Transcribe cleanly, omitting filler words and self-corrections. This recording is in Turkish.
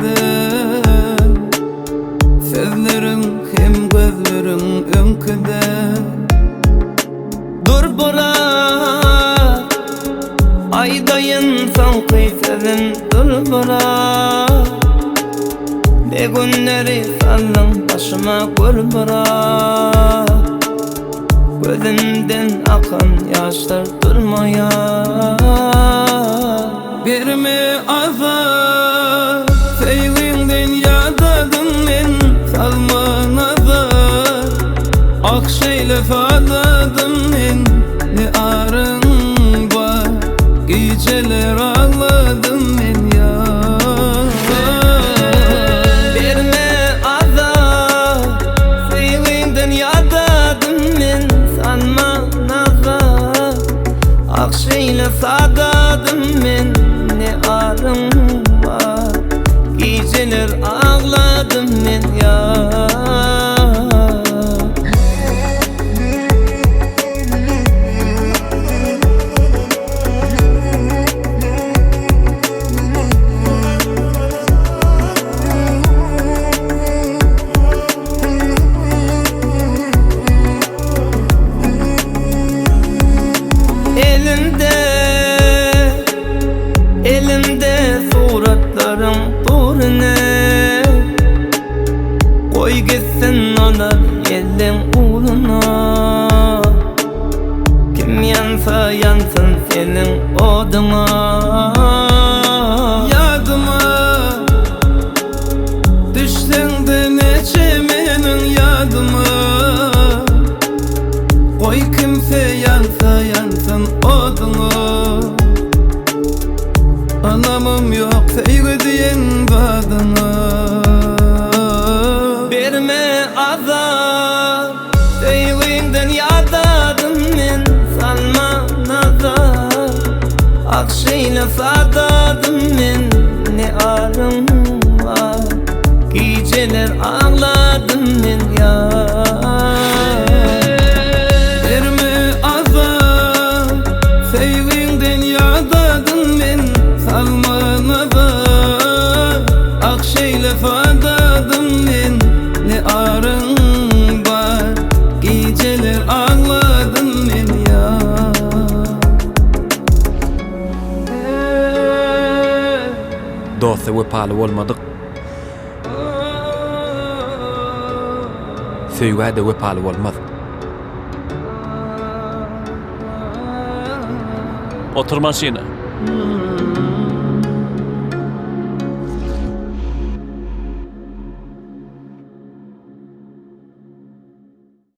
önküde. Sözlerin hem gözlerin önküde. Dur bırak aydayın salkı sözün, dur bırak. Ne günleri sallın başıma gül bırak. Gözümden akan yaşlar durmaya. Berme azar, sevginden yadadım men, salma nazar. Akşeyle fadadım men, ne arın var, geceler ağladım men ya. Berme azar, sevginden yadadım men, salma nazar. Akşeyle fadadım men, ne arım var, geceler ağladım men ya. Elimde suratlarım durne. Koy gitsin onlar elin uğruna. Kim yansa yansın senin oduna. Yadıma düşsen de neçe menin yadıma. Koy kimse yansa yansın oduna. Anlamım yok sevgi diyen badana. Berme azar, sevginden yadadım men, salma nazar. Akşeyle sadadım men, ne arım var, geceler ağladım men ya. Berme azar, sevginden yadadım men, salma nazar. Akşeyle fadadım men, ne arın var, geceler ağladım men ya. Dostu wepaly bolmadyk. Söýgä de wepaly bolmaz. Otur maşina.